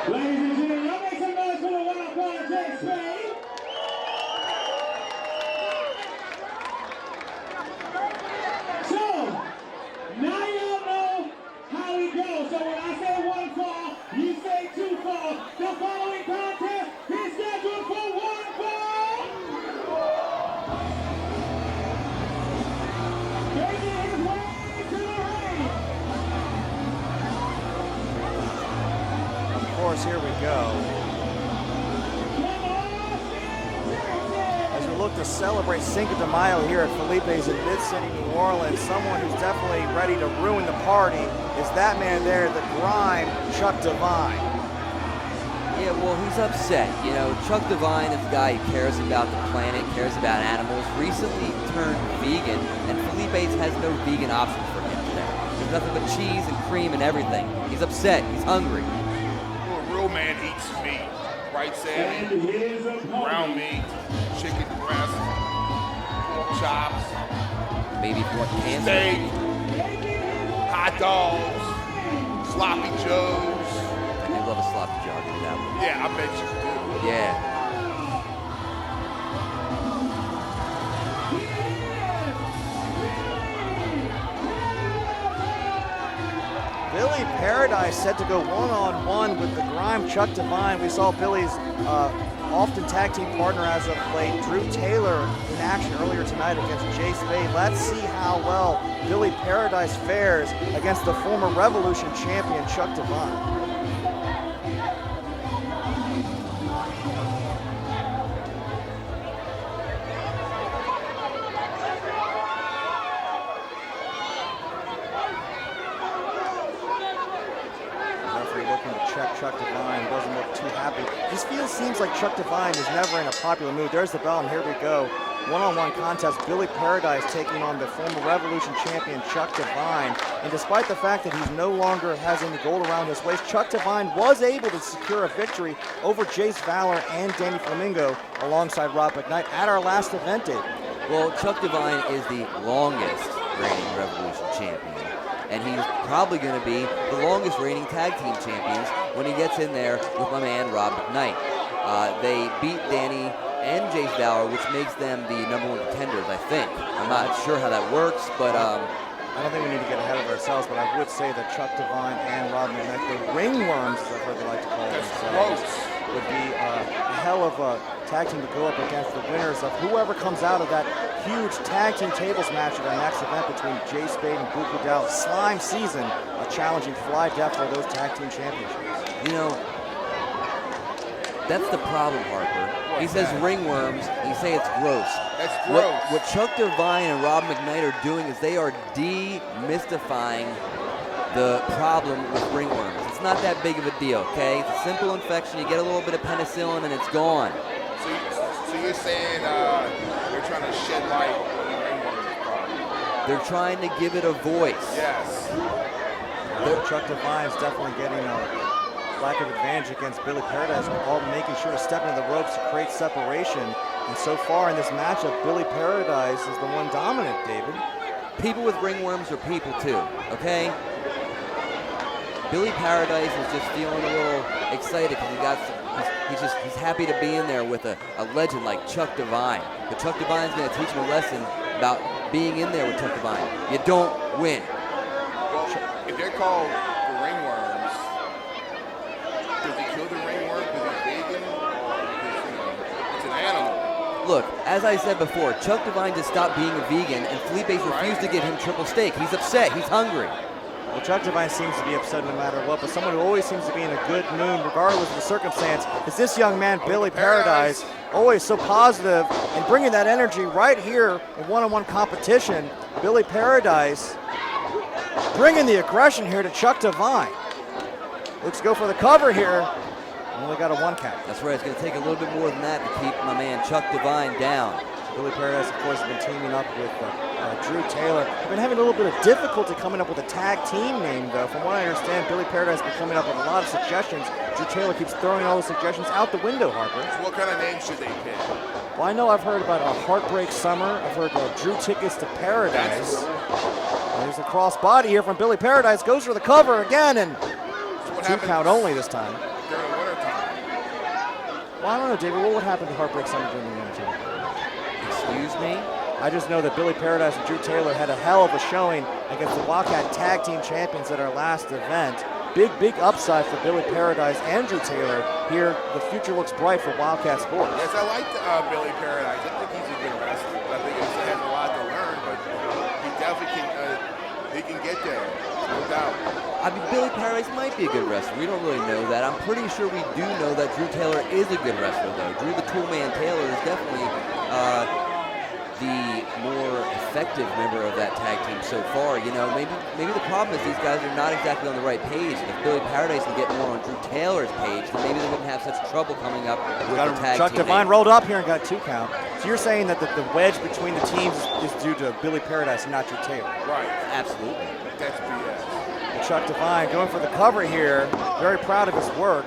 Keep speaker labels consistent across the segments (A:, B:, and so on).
A: Ladies and gentlemen, y'all make some noise for the Wildkat Jay Spade. So, now y'all know how we go. So when I say one fall, you say two fall. The following contest is scheduled for one fall. Making his way to the ring.
B: Of course, here we go. As we look to celebrate Cinco de Mayo here at Felipe's in Mid-City, New Orleans, someone who's definitely ready to ruin the party is that man there, the grime, Chuck Devine.
C: Yeah, well, he's upset. You know, Chuck Devine is a guy who cares about the planet, cares about animals, recently turned vegan, and Felipe's has no vegan options for him today. There's nothing but cheese and cream and everything. He's upset. He's hungry.
D: Well, a real man eats meat, right, Sammy? Ground meat, chicken breast, pork chops,
C: maybe for cancer.
D: steak, hot dogs, sloppy joes.
C: I love a sloppy joe. I'll give you that one.
D: Yeah, I bet you do.
C: Yeah.
B: Billy Paradise set to go one-on-one with the grime Chuck Devine. We saw Billy's often tag team partner as of late, Drew Taylor, in action earlier tonight against Jay Spade. Let's see how well Billy Paradise fares against the former Revolution champion Chuck Devine. Chuck Devine doesn't look too happy. This seems like Chuck Devine is never in a popular mood. There's the bell, and here we go. One-on-one contest, Billy Paradise taking on the former Revolution champion Chuck Devine. And despite the fact that he no longer has any gold around his waist, Chuck Devine was able to secure a victory over Jace Valor and Danny Flamingo alongside Rob McKnight at our last event, David.
C: Well, Chuck Devine is the longest reigning Revolution champion. And he's probably going to be the longest reigning tag team champions when he gets in there with my man Rob McKnight. They beat Danny and Jace Valor, which makes them the #1 contenders, I think. I'm not sure how that works, but
B: I don't think we need to get ahead of ourselves, but I would say that Chuck Devine and Rob McKnight, the ringworms, as I've heard they like to call themselves, would be a hell of a tag team to go up against the winners of whoever comes out of that huge tag team tables match at our next event between Jay Spade and Buku Dow. Slime season, a challenging fly depth for those tag team championships.
C: you know, that's the problem, Harper. He says ringworms, and you say it's gross.
D: That's gross.
C: What Chuck Devine and Rob McKnight are doing is they are demystifying the problem with ringworms. It's not that big of a deal, okay? It's a simple infection. You get a little bit of penicillin and it's gone.
D: So you're saying they're trying to shed light on the ringworms problem?
C: They're trying to give it a voice.
D: Yes.
B: Chuck Devine's definitely getting a lack of advantage against Billy Paradise, all making sure to step into the ropes to create separation. And so far in this matchup, Billy Paradise is the one dominant, David.
C: People with ringworms are people too, okay? Billy Paradise is just feeling a little excited because he's happy to be in there with a legend like Chuck Devine. But Chuck Devine's going to teach him a lesson about being in there with Chuck Devine. You don't win.
D: Well, if they're called the ringworms, does he kill the ringworm because he's vegan, or because it's an animal?
C: Look, as I said before, Chuck Devine just stopped being a vegan, and Felipe's refused to give him triple steak. He's upset. He's hungry.
B: Well, Chuck Devine seems to be upset no matter what, but someone who always seems to be in a good mood regardless of the circumstance is this young man, Billy Paradise, always so positive and bringing that energy right here in one-on-one competition. Billy Paradise bringing the aggression here to Chuck Devine. Looks to go for the cover here. Only got a one count.
C: That's right. It's going to take a little bit more than that to keep my man Chuck Devine down.
B: Billy Paradise, of course, has been teaming up with Drew Taylor. They've been having a little bit of difficulty coming up with a tag team name, though. From what I understand, Billy Paradise has been coming up with a lot of suggestions. Drew Taylor keeps throwing all the suggestions out the window, Harper.
D: So what kind of name should they pick?
B: Well, I know I've heard about a Heartbreak Summer. I've heard Drew Tickets to Paradise. There's a cross body here from Billy Paradise. Goes for the cover again, and
D: So what
B: 2
D: happens
B: count only this time.
D: during the winter time?
B: Well, I don't know, David. What would happen to Heartbreak Summer during the winter time?
C: Excuse me?
B: I just know that Billy Paradise and Drew Taylor had a hell of a showing against the Wildkat Tag Team Champions at our last event. Big upside for Billy Paradise and Drew Taylor. Here, the future looks bright for Wildkat Sports.
D: Yes, I like Billy Paradise. I think he's a good wrestler. I think he has a lot to learn, but he definitely can get there, no doubt.
C: I mean, Billy Paradise might be a good wrestler. We don't really know that. I'm pretty sure we do know that Drew Taylor is a good wrestler, though. Drew the Toolman Taylor is definitely the more effective member of that tag team so far. You know, maybe the problem is these guys are not exactly on the right page. And if Billy Paradise can get more on Drew Taylor's page, then maybe they wouldn't have such trouble coming up with the tag
B: Chuck
C: team.
B: Devine rolled up here and got 2 count. So you're saying that the wedge between the teams is due to Billy Paradise and not Drew Taylor?
D: Right.
C: Absolutely.
D: That's BS.
B: And Chuck Devine going for the cover here. Very proud of his work.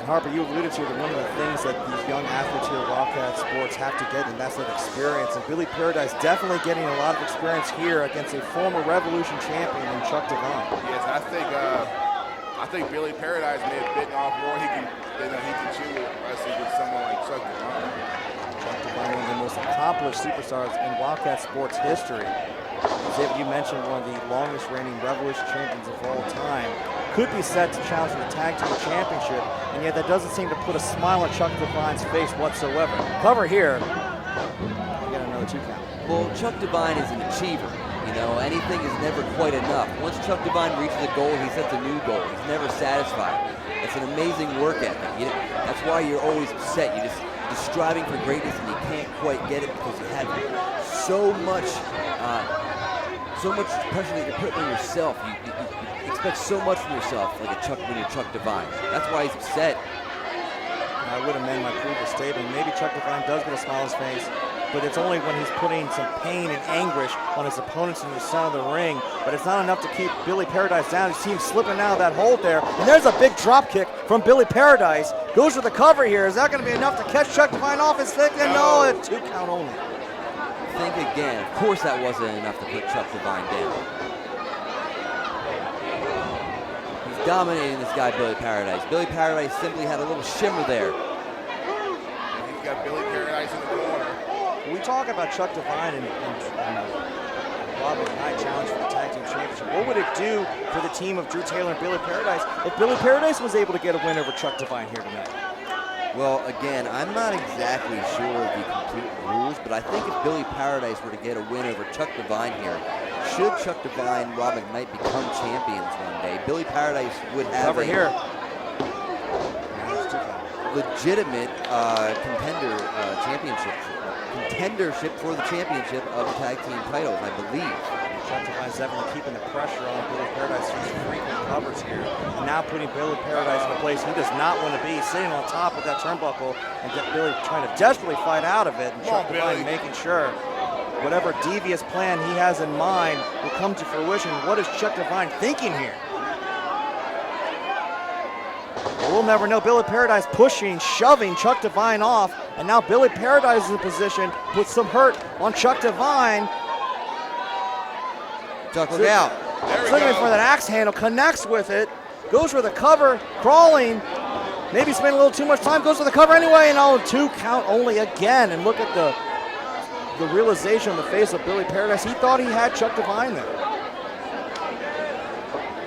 B: Harper, you alluded to that one of the things that these young athletes here at Wildkat Sports have to get, and that's that experience. And Billy Paradise definitely getting a lot of experience here against a former Revolution champion in Chuck Devine.
D: Yes, I think Billy Paradise may have bitten off more than he can chew wrestling with someone like Chuck Devine.
B: Chuck Devine, one of the most accomplished superstars in Wildkat Sports history. David, you mentioned one of the longest reigning Revolution champions of all time. Could be set to challenge for the Tag Team Championship, and yet that doesn't seem to put a smile on Chuck Devine's face whatsoever. Cover here. We got another 2 count.
C: Well, Chuck Devine is an achiever. You know, anything is never quite enough. Once Chuck Devine reaches a goal, he sets a new goal. He's never satisfied. It's an amazing work ethic. That's why you're always upset. You're just striving for greatness, and you can't quite get it because you have so much pressure that you're putting on yourself. You expect so much from yourself, like when you're Chuck Devine. That's why he's upset.
B: I would amend my previous statement. Maybe Chuck Devine does get a smile on his face, but it's only when he's putting some pain and anguish on his opponents in the center of the ring. But it's not enough to keep Billy Paradise down. You see him slipping out of that hold there. And there's a big drop kick from Billy Paradise. Goes for the cover here. Is that going to be enough to catch Chuck Devine off his feet? No, it's 2 count only.
C: Think again. Of course that wasn't enough to put Chuck Devine down. He's dominating this guy, Billy Paradise. Billy Paradise simply had a little shimmer there.
D: He's got Billy Paradise in the corner.
B: When we talk about Chuck Devine and Rob McKnight challenge for the Tag Team Championship, what would it do for the team of Drew Taylor and Billy Paradise if Billy Paradise was able to get a win over Chuck Devine here tonight?
C: Well, again, I'm not exactly sure of the complete rules, but I think if Billy Paradise were to get a win over Chuck Devine here, should Chuck Devine and Rob McKnight become champions one day, Billy Paradise would have
B: Cover here.
C: legitimate contendership for the championship of the tag team titles, I believe.
B: Chuck Devine's definitely keeping the pressure on Billy Paradise through some frequent covers here. And now putting Billy Paradise in a place he does not want to be, sitting on top of that turnbuckle, and get Billy trying to desperately fight out of it. And Chuck Devine making sure whatever devious plan he has in mind will come to fruition. What is Chuck Devine thinking here? Well, we'll never know. Billy Paradise pushing, shoving Chuck Devine off, and now Billy Paradise is in position, puts some hurt on Chuck Devine.
C: Chuck, look out.
B: Looking for that axe handle, connects with it, goes for the cover, crawling, maybe spending a little too much time, goes for the cover anyway, and 2 count only again. And look at the realization on the face of Billy Paradise. He thought he had Chuck Devine there.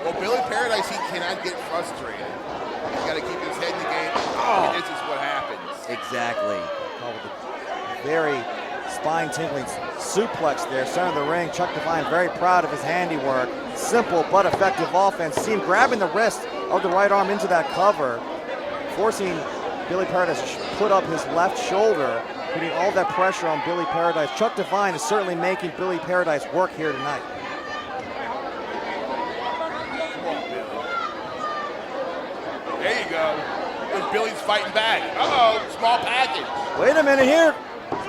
D: Well, Billy Paradise, he cannot get frustrated. He's got to keep his head in the game. And this is what happens.
C: Exactly.
B: Very spine-tingling suplex there, center of the ring. Chuck Devine very proud of his handiwork. Simple but effective offense. See him grabbing the wrist of the right arm into that cover, forcing Billy Paradise to put up his left shoulder, putting all that pressure on Billy Paradise. Chuck Devine is certainly making Billy Paradise work here tonight.
D: Come on, Billy. There you go. Billy's fighting back. Uh-oh, small package.
B: Wait a minute here.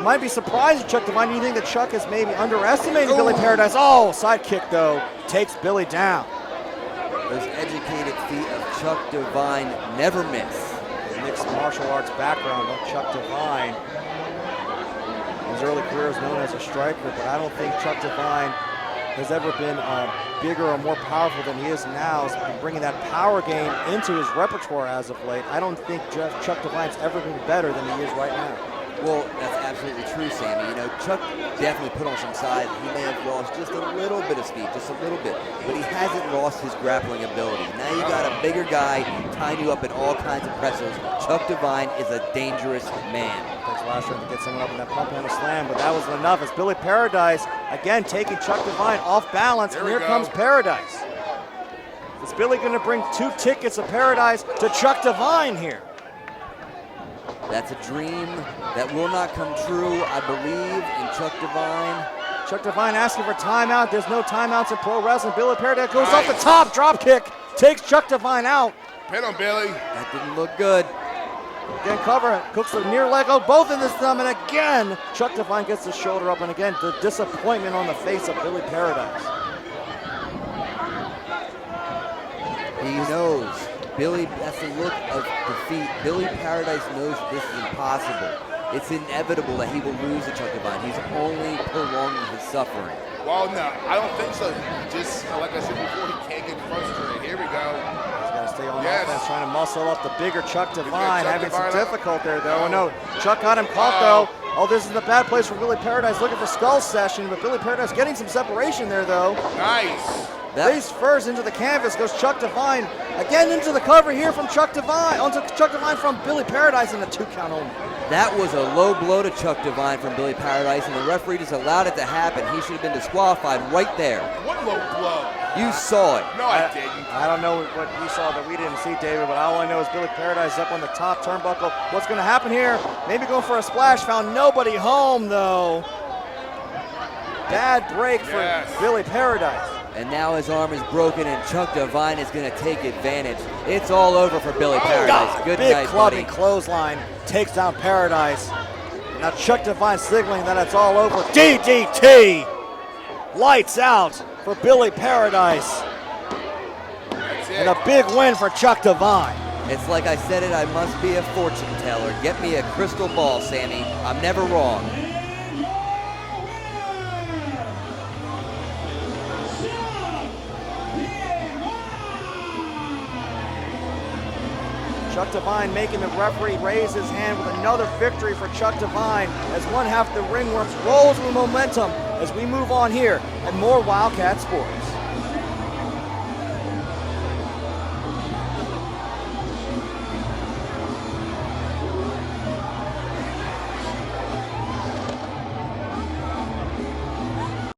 B: Might be surprised, Chuck Devine. Do you think that Chuck is maybe underestimating Billy Paradise? Oh, side kick, though, takes Billy down.
C: Those educated feet of Chuck Devine never miss.
B: His mixed martial arts background on Chuck Devine. His early career is known as a striker, but I don't think Chuck Devine has ever been bigger or more powerful than he is now. He's been bringing that power game into his repertoire as of late. I don't think Chuck Devine's ever been better than he is right now.
C: Well, that's absolutely true, Sammy. You know, Chuck definitely put on some size. He may have lost just a little bit of speed, just a little bit, but he hasn't lost his grappling ability. Now you got a bigger guy tying you up in all kinds of presses. Chuck Devine is a dangerous man.
B: Takes last round to get someone up in that pump handle slam, but that wasn't enough. It's Billy Paradise again taking Chuck Devine off balance, and here comes Paradise. Is Billy going to bring 2 tickets of Paradise to Chuck Devine here?
C: That's a dream that will not come true, I believe, in Chuck Devine.
B: Chuck Devine asking for timeout. There's no timeouts in pro wrestling. Billy Paradise goes off the top, drop kick, takes Chuck Devine out.
D: Pin him, Billy.
C: That didn't look good.
B: Again, cover, cooks the near leg, both in this thumb, and again, Chuck Devine gets the shoulder up, and again, the disappointment on the face of Billy Paradise.
C: He knows. Billy, that's the look of defeat. Billy Paradise knows this is impossible. It's inevitable that he will lose to Chuck Devine. He's only prolonging his suffering.
D: Well, no, I don't think so. Just like I said before, he can't get frustrated. Here we go.
B: He's got to stay on offense, trying to muscle up the bigger Chuck Devine, having some difficulty there, though. Oh, no, Chuck got him caught, though. Oh, this is the bad place for Billy Paradise, looking for skull session, but Billy Paradise getting some separation there, though.
D: Nice.
B: Face first into the canvas goes Chuck Devine. Again into the cover here from Chuck Devine. Onto Chuck Devine from Billy Paradise in a 2 count only.
C: That was a low blow to Chuck Devine from Billy Paradise, and the referee just allowed it to happen. He should have been disqualified right there.
D: What low blow?
C: You saw it.
D: No, I didn't.
B: I don't know what you saw that we didn't see, David, but all I know is Billy Paradise up on the top turnbuckle. What's going to happen here? Maybe going for a splash. Found nobody home, though. Bad break for Billy Paradise.
C: And now his arm is broken, and Chuck Devine is going to take advantage. It's all over for Billy Paradise. Good
B: big
C: night,
B: clubbing
C: buddy.
B: clothesline takes down Paradise. Now Chuck Devine signaling that it's all over. DDT! Lights out for Billy Paradise. And a big win for Chuck Devine.
C: It's like I said it, I must be a fortune teller. Get me a crystal ball, Sammy. I'm never wrong.
B: Chuck Devine making the referee raise his hand with another victory for Chuck Devine as one half of the Ringworms rolls with momentum as we move on here and more Wildkat Sports.